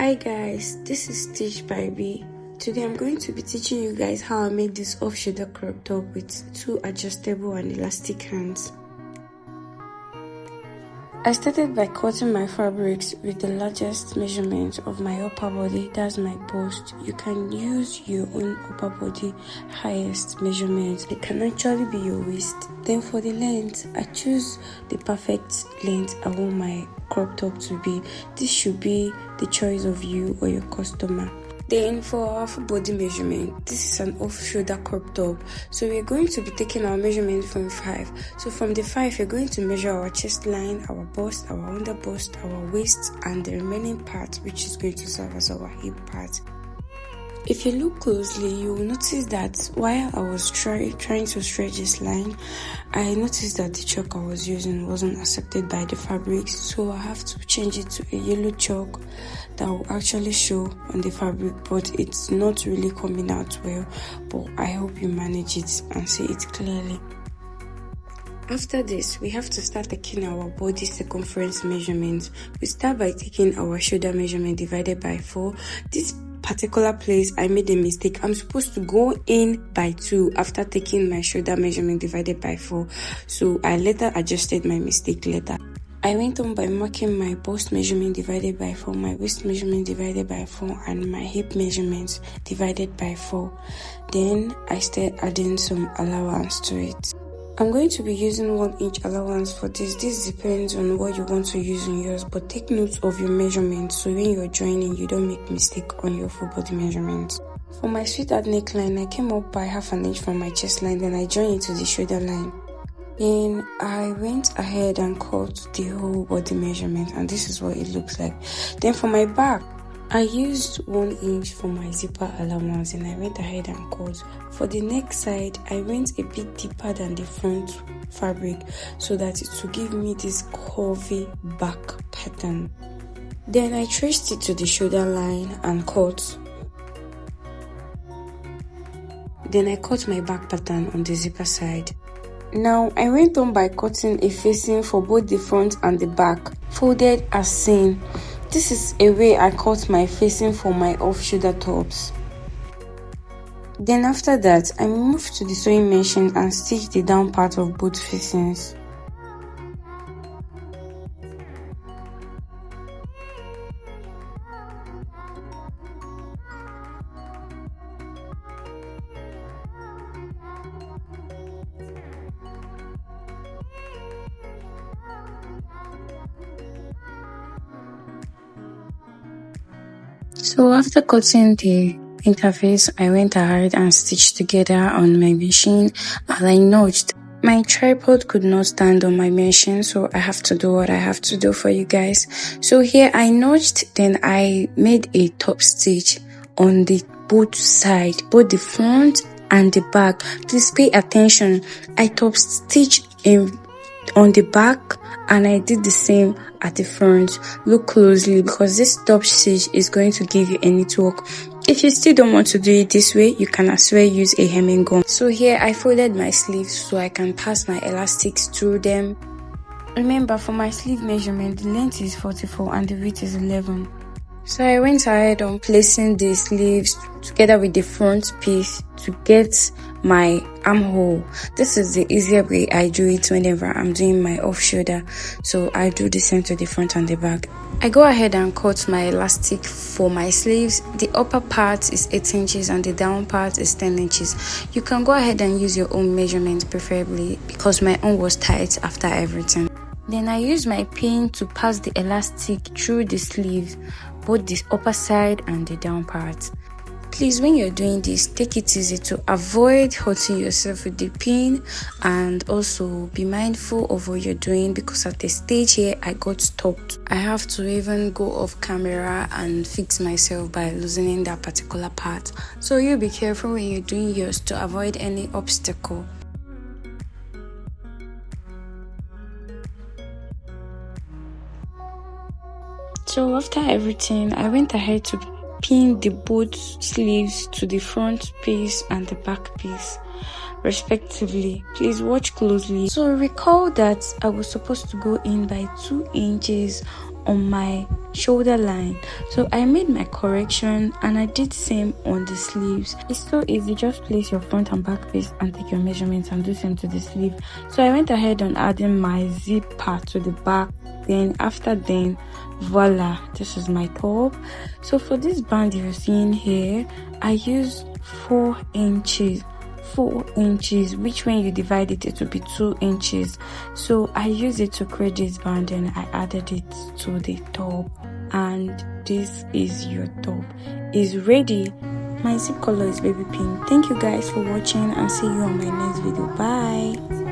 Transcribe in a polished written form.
Hi guys, this is Stitch by B. Today I'm going to be teaching you guys how I make this off-shoulder crop top with 2 adjustable and elastic hands. I started by cutting my fabrics with the largest measurement of my upper body, that's my bust. You can use your own upper body highest measurement. It can actually be your waist. Then for the length, I choose the perfect length I want my crop top to be. This should be the choice of you or your customer. Then for our full body measurement, this is an off-shoulder crop top. So we're going to be taking our measurement from 5. So from the 5, we're going to measure our chest line, our bust, our under bust, our waist, and the remaining part, which is going to serve as our hip part. If you look closely, you will notice that while I was trying to stretch this line, I noticed that the chalk I was using wasn't accepted by the fabric, so I have to change it to a yellow chalk that will actually show on the fabric, but it's not really coming out well, but I hope you manage it and see it clearly. After this, we have to start taking our body circumference measurements. We start by taking our shoulder measurement divided by 4. This particular place I made a mistake. I'm supposed to go in by 2 after taking my shoulder measurement divided by 4, so I later adjusted my mistake later. I went on by marking my bust measurement divided by 4, my waist measurement divided by 4, and my hip measurements divided by 4. Then I started adding some allowance to it. I'm going to be using 1 inch allowance for this. This depends on what you want to use in yours, but take note of your measurements so when you're joining, you don't make mistake on your full body measurements. For my sweetheart neckline, I came up by 1/2 inch from my chest line, then I joined it to the shoulder line. Then I went ahead and cut the whole body measurement, and this is what it looks like. Then for my back, I used 1 inch for my zipper allowance, and I went ahead and cut. For the neck side, I went a bit deeper than the front fabric so that it will give me this curvy back pattern. Then I traced it to the shoulder line and cut. Then I cut my back pattern on the zipper side. Now I went on by cutting a facing for both the front and the back, folded as seen. This is a way I cut my facing for my off-shoulder tops. Then after that, I moved to the sewing machine and stitched the down part of both facings. So after cutting the interface, I went ahead and stitched together on my machine, and I notched. My tripod could not stand on my machine, so I have to do what I have to do for you guys. So here I notched, then I made a top stitch on the both side, both the front and the back. Please pay attention. I top stitched on the back, and I did the same at the front. Look closely because this top stitch is going to give you a network. If you still don't want to do it this way, you can as well use a hemming gun. So here I folded my sleeves so I can pass my elastics through them. Remember, for my sleeve measurement, the length is 44 and the width is 11. So I went ahead on placing the sleeves together with the front piece to get my armhole. This is the easier way I do it whenever I'm doing my off shoulder. So I do the same to the front and the back. I go ahead and cut my elastic for my sleeves. The upper part is 8 inches and the down part is 10 inches. You can go ahead and use your own measurement preferably because my own was tight after everything. Then I use my pin to pass the elastic through the sleeve, both the upper side and the down part. Please, when you're doing this, take it easy to avoid hurting yourself with the pin, and also be mindful of what you're doing because at the stage here I got stopped. I have to even go off camera and fix myself by loosening that particular part. So you be careful when you're doing yours to avoid any obstacle. So after everything, I went ahead to pin the both sleeves to the front piece and the back piece respectively. Please watch closely. So recall that I was supposed to go in by 2 inches on my shoulder line. So I made my correction and I did same on the sleeves. It's so easy, just place your front and back piece and take your measurements and do same to the sleeve. So I went ahead on adding my zip part to the back. Then after then, voila, this is my top. So for this band you're seeing here, I used 4 inches, which when you divide it will be 2 inches. So I used it to create this band and I added it to the top, and this is your top is ready. My zip color is baby pink. Thank you guys for watching and see you on my next video. Bye.